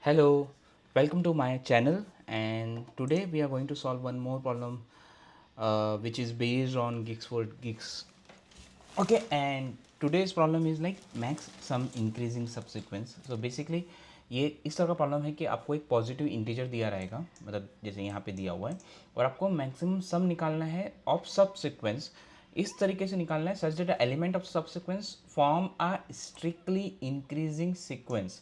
Hello, welcome to my channel, and today we are going to solve one more problem which is based on Geeks for Geeks. Okay, and today's problem is like max sum increasing subsequence. So basically ये इस तरह का problem है कि आपको एक positive integer दिया रहेगा, मतलब जैसे यहाँ पे दिया हुआ है, और आपको मैक्सिमम सम निकालना है ऑफ सब सिक्वेंस। इस तरीके से निकालना है सच दैट एलिमेंट ऑफ सब सिक्वेंस फॉर्म आ स्ट्रिक्टली इंक्रीजिंग सीक्वेंस।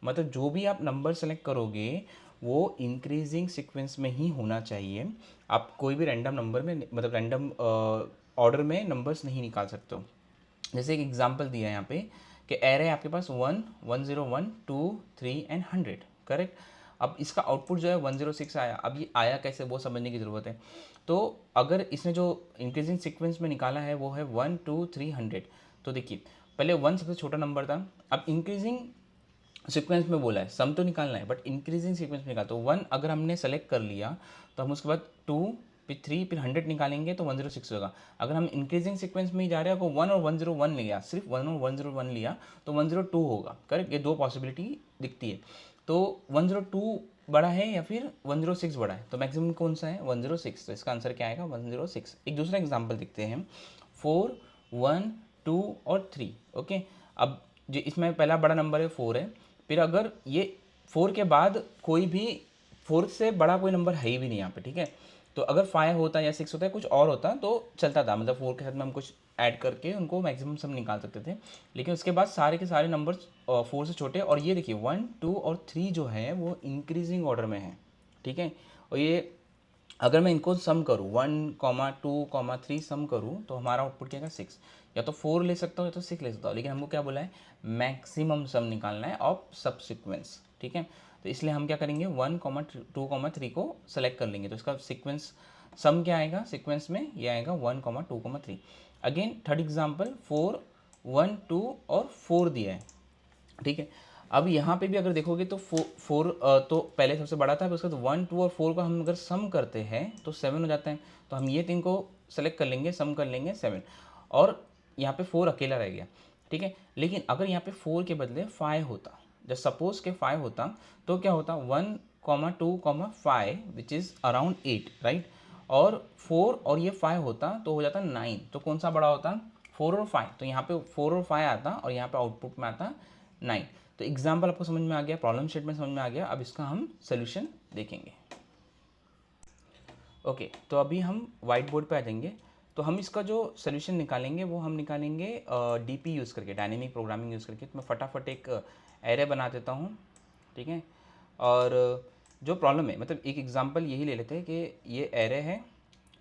मतलब जो भी आप नंबर सेलेक्ट करोगे वो इंक्रीजिंग सीक्वेंस में ही होना चाहिए। आप कोई भी रैंडम नंबर में, मतलब रैंडम ऑर्डर में नंबर्स नहीं निकाल सकते हो। जैसे एक एग्जांपल दिया है यहाँ पे कि एरे आपके पास 1, 1, 0, 1, 2, 3 एंड 100, करेक्ट। अब इसका आउटपुट जो है 106 आया। अब ये आया कैसे वो समझने की ज़रूरत है। तो अगर इसने जो इंक्रीजिंग सीक्वेंस में निकाला है वो है 1, 2, 3, 100। तो देखिए पहले 1 सबसे छोटा नंबर था, अब इंक्रीजिंग सीक्वेंस में बोला है सम तो निकालना है बट इंक्रीजिंग सीक्वेंस में निकाल। तो 1 अगर हमने सेलेक्ट कर लिया तो हम उसके बाद 2 फिर 3 फिर 100 निकालेंगे तो 106 होगा। अगर हम इंक्रीजिंग सीक्वेंस में ही जा रहे हैं को 1 और 101 लिया, सिर्फ 1 और 101 लिया तो 102 होगा, करेक्ट। ये दो पॉसिबिलिटी दिखती है। तो 102 बड़ा है या फिर 106 बड़ा है, तो मैक्सिमम कौन सा है 106। तो इसका आंसर क्या आएगा 106। एक दूसरा एग्जाम्पल देखते हैं 4, 1, 2 और 3। ओके, अब जो इसमें पहला बड़ा नंबर है 4 है, फिर अगर ये 4 के बाद कोई भी 4 से बड़ा कोई नंबर है ही भी नहीं यहाँ पे, ठीक है। तो अगर 5 होता या 6 होता है कुछ और होता तो चलता था, मतलब 4 के साथ में हम कुछ ऐड करके उनको मैक्सिमम सम निकाल सकते थे। लेकिन उसके बाद सारे के सारे नंबर्स 4 से छोटे, और ये देखिए 1, 2 और 3 जो है वो इंक्रीजिंग ऑर्डर में है, ठीक है। और ये अगर मैं इनको सम करूँ 1, 2, 3 सम करूँ तो हमारा आउटपुट क्या आएगा 6। या तो 4 ले सकता हूँ या तो 6 ले सकता हूँ, लेकिन हमको क्या बोला है मैक्सिमम सम निकालना है ऑफ सब सीक्वेंस, ठीक है। तो इसलिए हम क्या करेंगे 1, 2, 3 को सेलेक्ट कर लेंगे। तो इसका सीक्वेंस सम क्या आएगा सीक्वेंस में, ये आएगा 1, 2, 3। अगेन थर्ड एग्जाम्पल 4, 1, 2 और 4 दिया है, ठीक है। अब यहाँ पे भी अगर देखोगे तो फोर तो पहले सबसे बड़ा था, फिर उसके बाद 1, 2 और 4 को हम अगर सम करते हैं तो 7 हो जाता है। तो हम ये तीन को सेलेक्ट कर लेंगे, सम कर लेंगे 7, और यहाँ पे 4 अकेला रह गया, ठीक है। लेकिन अगर यहाँ पे 4 के बदले 5 होता, जब सपोज के 5 होता तो क्या होता 1, 2, 5 विच इज़ अराउंड 8, राइट। और 4 और ये 5 होता तो हो जाता 9। तो कौन सा बड़ा होता 4 और 5। तो यहाँ पे 4 और 5 आता और यहाँ पे आउटपुट में आता 9। तो एग्जाम्पल आपको समझ में आ गया, प्रॉब्लम स्टेटमेंट समझ में आ गया। अब इसका हम सोल्यूशन देखेंगे। ओके, तो अभी हम वाइट बोर्ड पे आ जाएंगे। तो हम इसका जो सोल्यूशन निकालेंगे वो हम निकालेंगे डीपी यूज़ करके, डायनेमिक प्रोग्रामिंग यूज़ करके। तो मैं फटाफट एक एरे बना देता हूँ, ठीक है। और जो प्रॉब्लम है, मतलब एक एग्जांपल यही ले लेते हैं कि ये एरे है,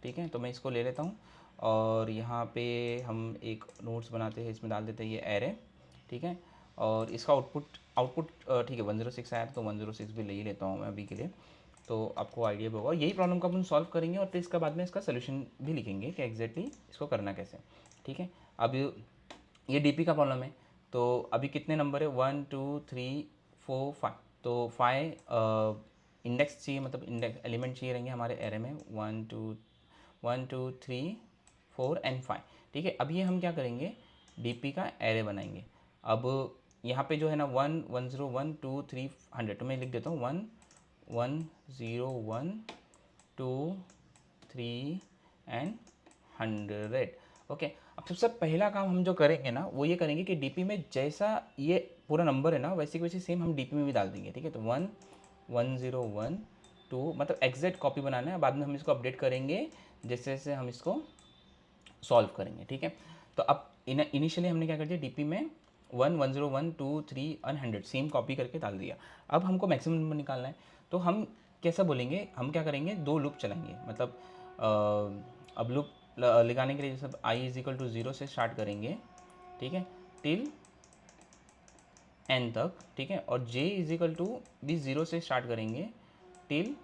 ठीक है। तो मैं इसको ले लेता हूँ और यहाँ पे हम एक नोट्स बनाते हैं, इसमें डाल देते हैं ये एरे, ठीक है। और इसका आउटपुट आउटपुट ठीक है 106 आया, तो 106 भी ले ही लेता हूँ मैं अभी के लिए। तो आपको आइडिया भी होगा, यही प्रॉब्लम को अपन सॉल्व करेंगे और फिर इसके बाद में इसका सोल्यूशन भी लिखेंगे कि एग्जैक्टली इसको करना कैसे, ठीक है। अब ये डीपी का प्रॉब्लम है। तो अभी कितने नंबर है 1, 2, 3, 4, 5। तो 5 इंडेक्स चाहिए, मतलब इंडेक्स एलिमेंट चाहिए रहेंगे हमारे एरे में 1, 2, 3, 4 एंड 5, ठीक है। अब ये हम क्या करेंगे डीपी का एरे बनाएंगे। अब यहाँ पे जो है ना 1, 1, 0, 1, 2, 3, 100, तो मैं लिख देता हूँ 1, 1, 0, 1, 2, 3 एंड 100। ओके, अब सबसे पहला काम हम जो करेंगे ना वो ये करेंगे कि डीपी में जैसा ये पूरा नंबर है ना वैसे की वैसे सेम हम डीपी में भी डाल देंगे, ठीक है। तो 1, 1, 0, 1, 2, मतलब एग्जैक्ट कॉपी बनाना है। बाद में हम इसको अपडेट करेंगे जैसे जैसे हम इसको सॉल्व करेंगे, ठीक है। तो अब इनिशियली हमने क्या कर दिया डीपी में 1, 1, 0, 1, 2, 3 100 सेम कॉपी करके डाल दिया। अब हमको मैक्सिमम नंबर निकालना है। तो हम कैसा बोलेंगे, हम क्या करेंगे दो लूप चलाएंगे, मतलब अब लूप लगाने के लिए जैसे आई इज इक्वल टू 0 से स्टार्ट करेंगे, ठीक है, टिल एन तक, ठीक है। और जे इज इक्वल टू भी 0 से स्टार्ट करेंगे टिल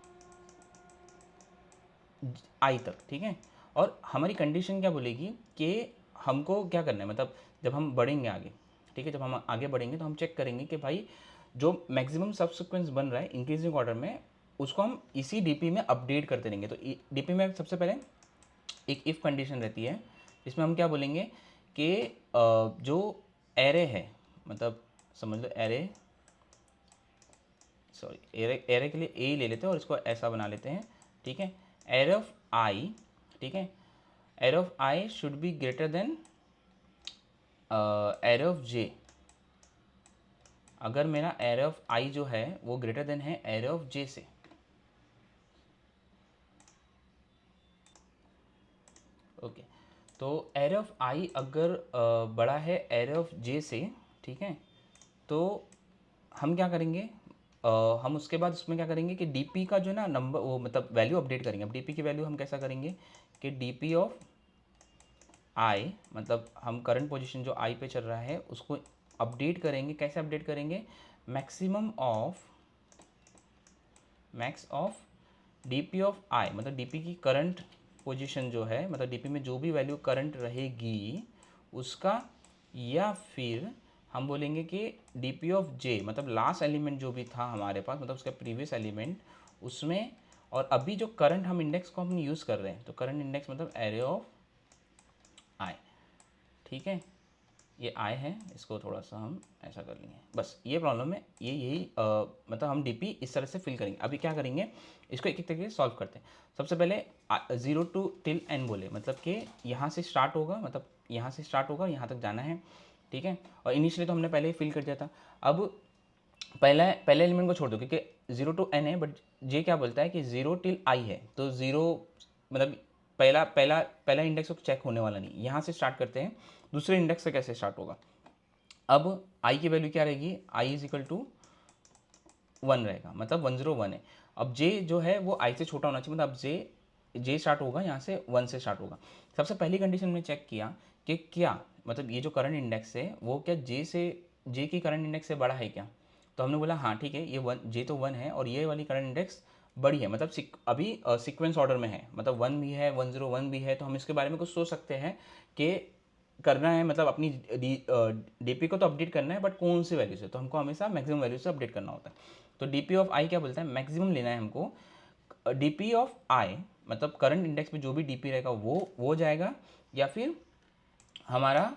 आई तक, ठीक है। और हमारी कंडीशन क्या बोलेगी कि हमको क्या करना है, मतलब जब हम बढ़ेंगे आगे, ठीक है, जब हम आगे बढ़ेंगे तो हम चेक करेंगे कि भाई जो मैक्सिमम सब सीक्वेंस बन रहा है इंक्रीजिंग ऑर्डर में उसको हम इसी डीपी में अपडेट करते रहेंगे। तो डीपी में सबसे पहले एक इफ़ कंडीशन रहती है, इसमें हम क्या बोलेंगे कि जो एरे है, मतलब समझ लो एरे सॉरी एरे के लिए ए ले लेते हैं और इसको ऐसा बना लेते हैं, ठीक है। एरे ऑफ आई, ठीक है, array of I should be greater than array of J. अगर मेरा एरे ऑफ आई जो है वो ग्रेटर देन है एरे ऑफ जे से, ओके। तो एरे ऑफ आई अगर बड़ा है एरे ऑफ जे से, ठीक है, तो हम क्या करेंगे, हम उसके बाद उसमें क्या करेंगे कि डीपी का जो ना नंबर वो मतलब वैल्यू अपडेट करेंगे। अब डीपी की वैल्यू हम कैसा करेंगे कि डीपी ऑफ आई, मतलब हम करंट पोजीशन जो आई पे चल रहा है उसको अपडेट करेंगे। कैसे अपडेट करेंगे, max of DP of I, मतलब डीपी की करंट पोजीशन जो है, मतलब डीपी में जो भी वैल्यू करंट रहेगी उसका, या फिर हम बोलेंगे कि डीपी ऑफ जे, मतलब लास्ट एलिमेंट जो भी था हमारे पास, मतलब उसका प्रीवियस एलिमेंट उसमें, और अभी जो करंट हम इंडेक्स को हम यूज़ कर रहे हैं, तो करंट इंडेक्स मतलब एरे ऑफ आई, ठीक है। ये आई है, इसको थोड़ा सा हम ऐसा कर लेंगे, बस ये प्रॉब्लम है। ये यही मतलब हम डीपी इस तरह से फिल करेंगे। अभी क्या करेंगे, इसको एक एक तरीके से सॉल्व करते हैं। सबसे पहले 0 टू टिल एन बोले, मतलब कि यहाँ से स्टार्ट होगा, मतलब यहाँ से स्टार्ट होगा, यहाँ तक जाना है, ठीक है। और इनिशियली तो हमने पहले ही फिल कर दिया था। अब पहले एलिमेंट को छोड़ दो क्योंकि 0 टू एन है, बट जे क्या बोलता है कि 0 टिल आई है, तो 0 मतलब पहला पहला पहला इंडेक्स तो चेक होने वाला नहीं। यहाँ से स्टार्ट करते हैं, दूसरे इंडेक्स से कैसे स्टार्ट होगा। अब आई की वैल्यू क्या रहेगी, आई इज इक्वल टू 1 रहेगा, मतलब 101 है। अब जे जो है वो आई से छोटा होना चाहिए, मतलब अब जे स्टार्ट होगा यहाँ से 1 से स्टार्ट होगा। सबसे पहली कंडीशन में चेक किया कि क्या मतलब ये जो करंट इंडेक्स है वो क्या जे की करंट इंडेक्स से बड़ा है क्या। तो हमने बोला हाँ ठीक है, ये जे तो 1 है और ये वाली करंट इंडेक्स बड़ी है, मतलब अभी सीक्वेंस ऑर्डर में है, मतलब 1 भी है 101 भी है। तो हम इसके बारे में कुछ सोच सकते हैं कि करना है, मतलब अपनी डीपी को तो अपडेट करना है, बट कौन सी वैल्यू से, तो हमको हमेशा मैक्सिमम वैल्यू से अपडेट करना होता है। तो डीपी ऑफ आई क्या बोलता है, मैक्सिमम लेना है हमको। डीपी ऑफ आई मतलब करंट इंडेक्स में जो भी डीपी रहेगा वो जाएगा, या फिर हमारा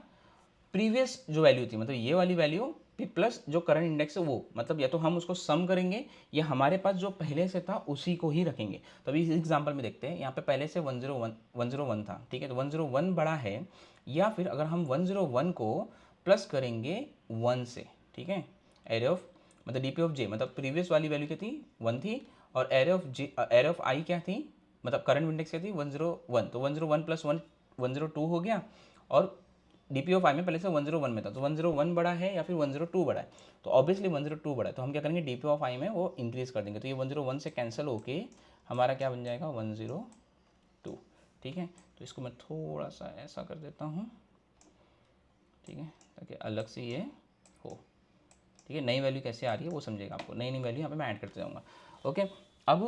प्रीवियस जो वैल्यू थी, मतलब ये वाली वैल्यू प्लस जो करंट इंडेक्स है वो, मतलब या तो हम उसको सम करेंगे या हमारे पास जो पहले से था उसी को ही रखेंगे। तो अभी इस एग्जांपल में देखते हैं, यहाँ पे पहले से 101 था, ठीक है, तो 101 बड़ा है, या फिर अगर हम 101 को प्लस करेंगे 1 से, ठीक है। एरे ऑफ मतलब डीपी ऑफ जे, मतलब प्रीवियस वाली वैल्यू क्या थी 1 थी, और एरे ऑफ आई क्या थी, मतलब करंट इंडेक्स क्या थी 101, तो 101 प्लस 1 102 हो गया। और डीपी ऑफ आई में पहले से 101 में था, तो 101 बड़ा है या फिर 102 बड़ा है, तो ऑब्वियसली 102 बड़ा है। तो हम क्या करेंगे, डीपी ऑफ आई में वो इंक्रीज कर देंगे, तो ये 101 से कैंसिल होके हमारा क्या बन जाएगा 102, ठीक है। तो इसको मैं थोड़ा सा ऐसा कर देता हूँ, ठीक है, ताकि अलग से ये हो, ठीक है। नई वैल्यू कैसे आ रही है वो समझेगा आपको, नई वैल्यू यहाँ पे मैं ऐड करते जाऊँगा, ओके। अब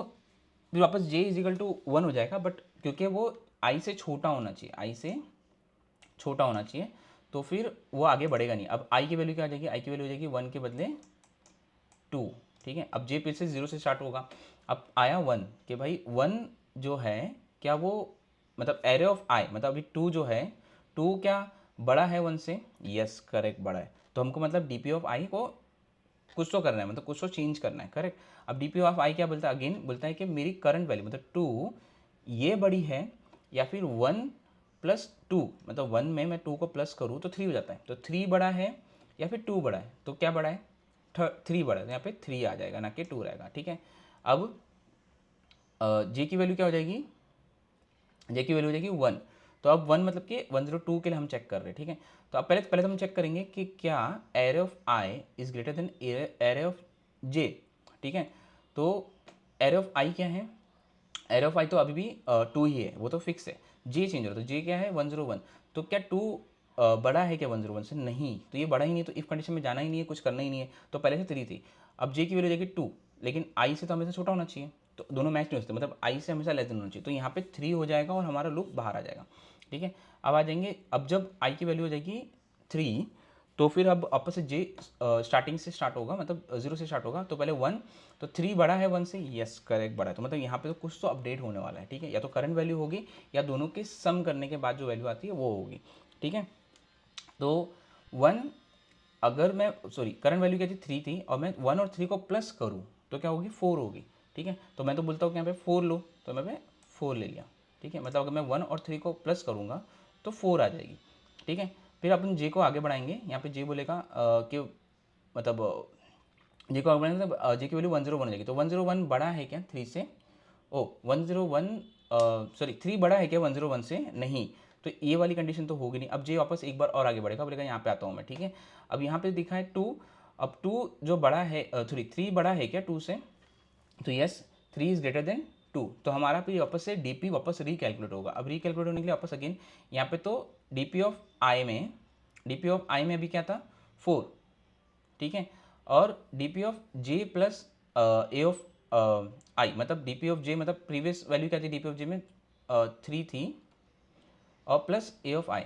फिर वापस जे इज इक्वल टू 1 हो जाएगा, बट क्योंकि वो आई से छोटा होना चाहिए, आई से छोटा होना चाहिए, तो फिर वो आगे बढ़ेगा नहीं। अब आई की वैल्यू क्या आ जाएगी, आई की वैल्यू हो जाएगी 1 के बदले 2, ठीक है। अब जे फिर से 0 से स्टार्ट होगा। अब आया 1 कि भाई 1 जो है क्या वो मतलब एरे ऑफ आई, मतलब अभी 2 जो है 2 क्या बड़ा है 1 से, यस करेक्ट बड़ा है। तो हमको मतलब डीपी ऑफ आई को कुछ तो करना है, मतलब कुछ तो चेंज करना है, करेक्ट। अब डीपी ऑफ आई क्या बोलता है, अगेन बोलता है कि मेरी करंट वैल्यू मतलब 2 ये बड़ी है, या फिर 1 प्लस 2, मतलब 1 में मैं 2 को प्लस करूँ तो 3 हो जाता है, तो 3 बड़ा है या फिर 2 बड़ा है, तो क्या बड़ा है 3 बड़ा है, तो यहाँ पे 3 आ जाएगा ना कि 2 रहेगा, ठीक है। अब जे की वैल्यू क्या हो जाएगी, जे की वैल्यू हो जाएगी 1, तो अब 1 मतलब कि 102 के लिए हम चेक कर रहे हैं, ठीक है। तो अब पहले तो हम चेक करेंगे कि क्या array of I is greater than array of J, ठीक है। तो एरे ऑफ आई क्या है, एरे ऑफ आई तो अभी भी 2 ही है, वो तो फिक्स है। जे चेंज हो रहा है, तो जे क्या है 101, तो क्या 2 बड़ा है क्या 101 से, नहीं, तो ये बड़ा ही नहीं, तो इफ कंडीशन में जाना ही नहीं है, कुछ करना ही नहीं है, तो पहले से 3 थी। अब जे की वैल्यू जाएगी 2, लेकिन आई से तो हमेशा छोटा होना चाहिए, तो दोनों मैच नहीं हो सकते, मतलब आई से हमेशा लेस देन होना चाहिए, तो यहाँ पे 3 हो जाएगा और हमारा लूप बाहर आ जाएगा, ठीक है। अब आ जाएंगे, अब जब आई की वैल्यू हो जाएगी 3, तो फिर अब वापस से जे स्टार्टिंग से स्टार्ट होगा, मतलब 0 से स्टार्ट होगा, तो पहले 1, तो 3 बड़ा है 1 से, यस करेक्ट बड़ा है, तो मतलब यहाँ पे तो कुछ तो अपडेट होने वाला है, ठीक है। या तो करंट वैल्यू होगी या दोनों के सम करने के बाद जो वैल्यू आती है वो होगी, ठीक है। तो 1 अगर मैं करंट वैल्यू क्या थी 3 थी, और मैं 1 और 3 को प्लस करूँ तो क्या होगी 4 होगी, ठीक है। तो मैं तो बोलता हूँ कि यहाँ पे 4 लो, तो मैं 4 ले लिया, ठीक है। मतलब अगर मैं 1 और 3 को प्लस करूँगा तो 4 आ जाएगी, ठीक है। फिर अपन जे को आगे बढ़ाएंगे, यहाँ पे जे बोलेगा कि मतलब जे को आगे बढ़ाएंगे मतलब जे की वैल्यू 101 हो जाएगी। तो 101 बड़ा है क्या 3 से? ओ 101 सॉरी 3 बड़ा है क्या 101 से? नहीं, तो ये वाली कंडीशन तो होगी नहीं। अब जे वापस एक बार और आगे बढ़ेगा, बोलेगा यहाँ पे आता हूँ मैं, ठीक है। अब यहाँ पे दिखा है 2, अब 2 जो बड़ा है सॉरी 3 बड़ा है क्या 2 से? तो यस 3 इज ग्रेटर देन 2, तो हमारा फिर वापस से डी पी वापस रिकैलकुलेट होगा। अब रिकैलकुलेट होने के लिए वापस अगेन यहाँ पे तो डी पी ऑफ आई में अभी क्या था 4, ठीक है। और D P of J plus A of I, मतलब डी पी ऑफ जे मतलब प्रीवियस वैल्यू क्या थी डी पी ऑफ जे में 3 थी, और plus A of I,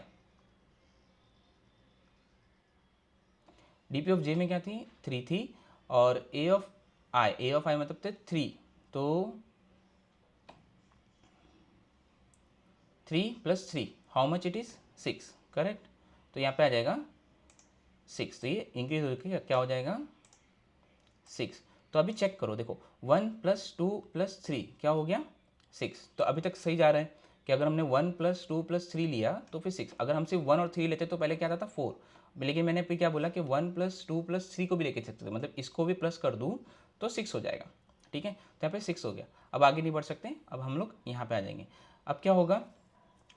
D P of J में क्या थी 3 थी, और ए ऑफ आई मतलब थे 3, तो 3 plus 3 how much it is 6, correct. तो यहाँ पे आ जाएगा 6, तो ये इंक्रीज होकर क्या हो जाएगा 6। तो अभी चेक करो, देखो 1 प्लस 2 प्लस 3 क्या हो गया 6। तो अभी तक सही जा रहा है कि अगर हमने 1 प्लस 2 प्लस 3 लिया तो फिर 6। अगर हम सिर्फ 1 और 3 लेते तो पहले क्या आता था 4, लेकिन मैंने फिर क्या बोला कि 1 प्लस 2 प्लस 3 को भी लेके सकते थे, मतलब इसको भी प्लस कर दूँ तो 6 हो जाएगा, ठीक है। तो यहाँ पे 6 हो गया। अब आगे नहीं बढ़ सकते, अब हम लोग यहाँ पे आ जाएंगे। अब क्या होगा,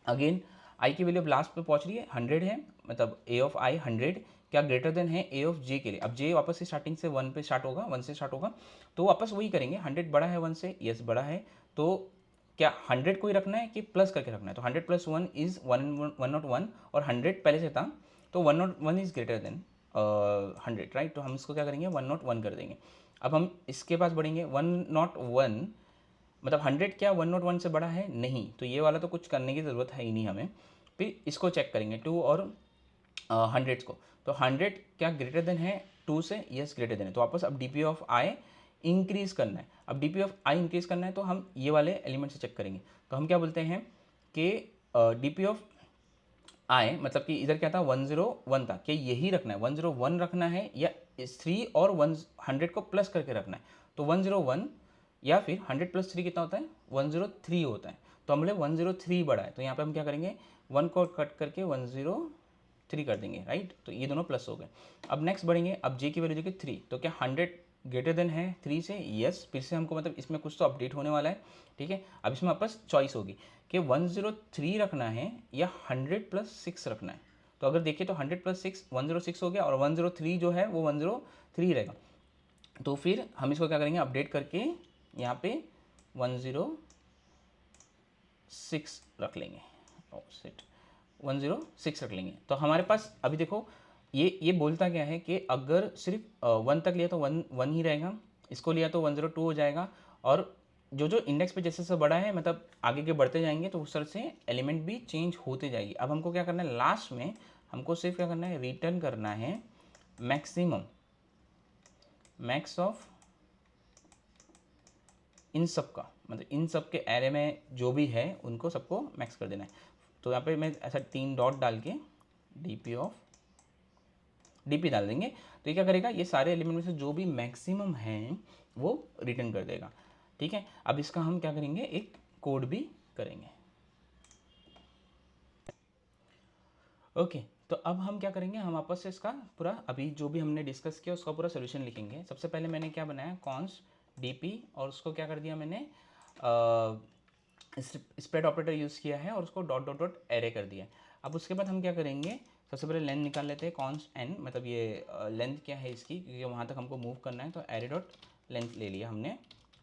अगेन आई की वैल्यू अब लास्ट पे पहुंच रही है 100 है, मतलब ए ऑफ आई 100 क्या ग्रेटर देन है ए ऑफ जे के लिए। अब जे वापस से स्टार्टिंग से 1 पे स्टार्ट होगा, 1 से स्टार्ट होगा, तो वापस वही करेंगे। 100 बड़ा है 1 से, यस बड़ा है, तो क्या 100 को ही रखना है कि प्लस करके रखना है? तो 100 प्लस 1 इज 101, और 100 पहले से था, तो 101 इज ग्रेटर देन 100, राइट। तो हम इसको क्या करेंगे 101 कर देंगे। अब हम इसके पास बढ़ेंगे 101, मतलब 100 क्या 101 से बड़ा है? नहीं, तो ये वाला तो कुछ करने की ज़रूरत है ही नहीं हमें। फिर इसको चेक करेंगे 2 और 100 को, तो 100 क्या ग्रेटर देन है 2 से? यस ग्रेटर देन है। तो वापस अब D P of I increase करना है। अब D P of I increase करना है तो हम ये वाले एलिमेंट से चेक करेंगे। तो हम क्या बोलते हैं कि डी पी ऑफ आई मतलब कि इधर क्या था 101 था, कि यही रखना है 101 रखना है, या 3 और 100 को प्लस करके रखना है? तो 101 या फिर 100 प्लस 3 कितना होता है 103 होता है। तो हम बोले 103 बड़ा है, तो यहाँ पे हम क्या करेंगे 1 को कट करके 103 कर देंगे, राइट। तो ये दोनों प्लस हो गए। अब नेक्स्ट बढ़ेंगे, अब जे की वैल्यू देखिए 3, तो क्या 100 ग्रेटर देन है 3 से? यस, फिर से हमको मतलब इसमें कुछ तो अपडेट होने वाला है, ठीक है। अब इसमें वापस चॉइस होगी कि 103 रखना है या 100 प्लस 6 रखना है। तो अगर देखिए तो 100 प्लस 6 106 हो गया, और 103 जो है वो 103 रहेगा। तो फिर हम इसको क्या करेंगे अपडेट करके यहाँ पे 106 रख लेंगे, 106 रख लेंगे। तो हमारे पास अभी देखो ये बोलता क्या है कि अगर सिर्फ 1 तक लिया तो 1 ही रहेगा, इसको लिया तो 102 हो जाएगा, और जो जो इंडेक्स पे जैसे जैसे बड़ा है मतलब आगे के बढ़ते जाएंगे तो उस तरह से एलिमेंट भी चेंज होते जाएगी। अब हमको क्या करना है लास्ट में, हमको सिर्फ क्या करना है रिटर्न करना है मैक्सिमम मैक्स ऑफ इन सब का, मतलब इन सब के एरे में जो भी है उनको सबको मैक्स कर देना है। तो यहाँ पे मैं ऐसा 3 डॉट डाल के डीपी डाल देंगे, तो ये क्या करेगा ये सारे एलिमेंट में से जो भी मैक्सिमम हैं वो रिटर्न कर देगा, ठीक है। अब इसका हम क्या करेंगे एक कोड भी करेंगे। ओके, तो अब हम क्या करेंगे हम आपस से इसका पूरा अभी जो भी हमने डिस्कस किया उसका पूरा सोल्यूशन लिखेंगे। सबसे पहले मैंने क्या बनाया कॉन्स्ट डीपी, और उसको क्या कर दिया मैंने स्प्रेड ऑपरेटर यूज़ किया है और उसको डॉट डॉट डॉट एरे कर दिया। अब उसके बाद हम क्या करेंगे सबसे पहले लेंथ निकाल लेते हैं कॉन्स्ट एन, मतलब ये लेंथ क्या है इसकी, क्योंकि वहाँ तक हमको मूव करना है, तो एरे डॉट लेंथ ले लिया हमने,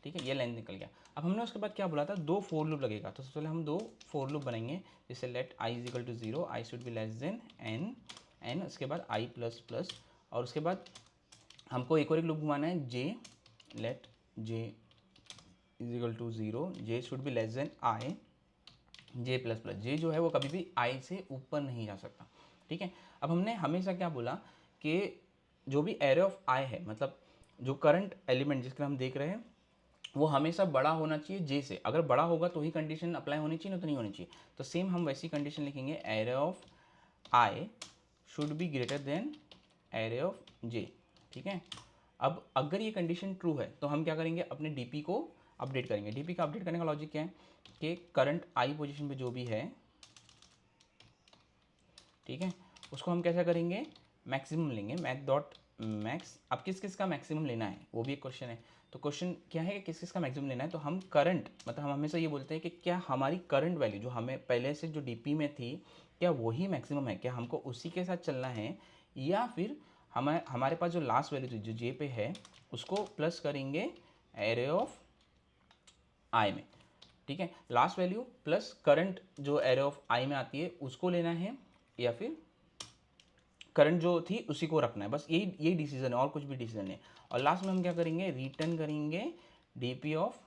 ठीक है। ये लेंथ निकल गया। अब हमने उसके बाद क्या बोला था 2 फोर लूप लगेगा, तो सबसे पहले हम 2 फोर लूप बनाएंगे, जैसे let I is equal to 0, I should be less than N, उसके बाद आई प्लस प्लस, और उसके बाद हमको एक और एक लूप घुमाना है J, let J is equal to 0, J should be less than I, J plus plus, J जो है वो कभी भी आई से ऊपर नहीं जा सकता, ठीक है। अब हमने हमेशा क्या बोला कि जो भी एरे ऑफ आई है, मतलब जो करंट एलिमेंट जिसका हम देख रहे हैं वो हमेशा बड़ा होना चाहिए जे से। अगर बड़ा होगा तो ही कंडीशन अप्लाई होनी चाहिए, ना तो नहीं होनी चाहिए। तो सेम हम वैसी कंडीशन लिखेंगे array of I should be greater than array of J, ठीक है। अब अगर ये कंडीशन ट्रू है तो हम क्या करेंगे, अपने डीपी को अपडेट करेंगे। डीपी का अपडेट करने का लॉजिक क्या है कि करंट आई पोजीशन पे जो भी है, ठीक है, उसको हम कैसा करेंगे, मैक्सिमम लेंगे, मैक्स डॉट मैक्स। अब किस किस का मैक्सिमम लेना है वो भी एक क्वेश्चन है। तो क्वेश्चन क्या है कि किस किस का मैक्सिमम लेना है, तो हम करंट, मतलब हम हमेशा ये बोलते हैं कि क्या हमारी करंट वैल्यू जो हमें पहले से जो डीपी में थी, क्या वही मैक्सिमम है, क्या हमको उसी के साथ चलना है, या फिर हमारे पास जो लास्ट वैल्यू थी जो जे पे है उसको प्लस करेंगे एरे ऑफ आई में, ठीक है, लास्ट वैल्यू प्लस करंट जो एरे ऑफ आई में आती है उसको लेना है, या फिर करंट जो थी उसी को रखना है। बस यही डिसीजन है और कुछ भी डिसीजन है। और लास्ट में हम क्या करेंगे, रिटर्न करेंगे डीपी ऑफ,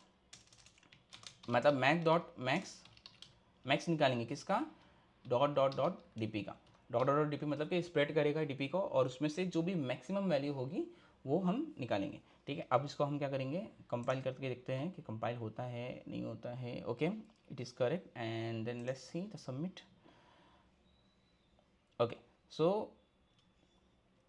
मतलब मैक्स डॉट मैक्स, मैक्स निकालेंगे किसका, डॉट डॉट डॉट डीपी का। डॉट डॉट डॉट डीपी मतलब कि स्प्रेड करेगा डीपी को और उसमें से जो भी मैक्सिमम वैल्यू होगी वो हम निकालेंगे, ठीक है। अब इसको हम क्या करेंगे, कंपाइल करके देखते हैं कि कंपाइल होता है नहीं होता है। Okay, it is correct and then let's see the submit. Okay, so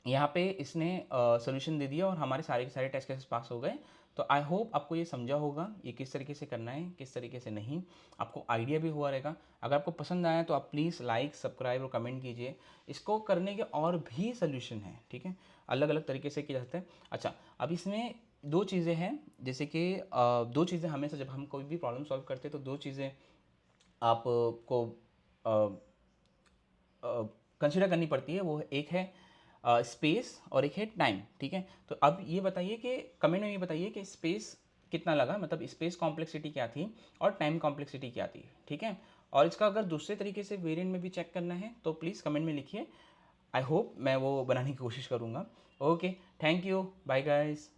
यहाँ पे इसने सोल्यूशन दे दिया और हमारे सारे के सारे टेस्ट केसेस पास हो गए। तो आई होप आपको ये समझा होगा ये किस तरीके से करना है, किस तरीके से नहीं, आपको आइडिया भी हुआ रहेगा। अगर आपको पसंद आया तो आप प्लीज़ लाइक, सब्सक्राइब और कमेंट कीजिए। इसको करने के और भी सोल्यूशन हैं, ठीक है, अलग अलग तरीके से किया जाता है। अच्छा, अब इसमें दो चीज़ें हैं, जैसे कि दो चीज़ें हमेशा जब हम कोई भी प्रॉब्लम सॉल्व करते हैं तो दो चीज़ें आपको कंसिडर करनी पड़ती है। वो एक है स्पेस और एक है टाइम, ठीक है। तो अब ये बताइए कि कमेंट में ये बताइए कि स्पेस कितना लगा, मतलब स्पेस कॉम्प्लेक्सिटी क्या थी और टाइम कॉम्प्लेक्सिटी क्या थी, ठीक है। और इसका अगर दूसरे तरीके से वेरिएंट में भी चेक करना है तो प्लीज़ कमेंट में लिखिए। आई होप मैं वो बनाने की कोशिश करूँगा। Okay, thank you, bye guys.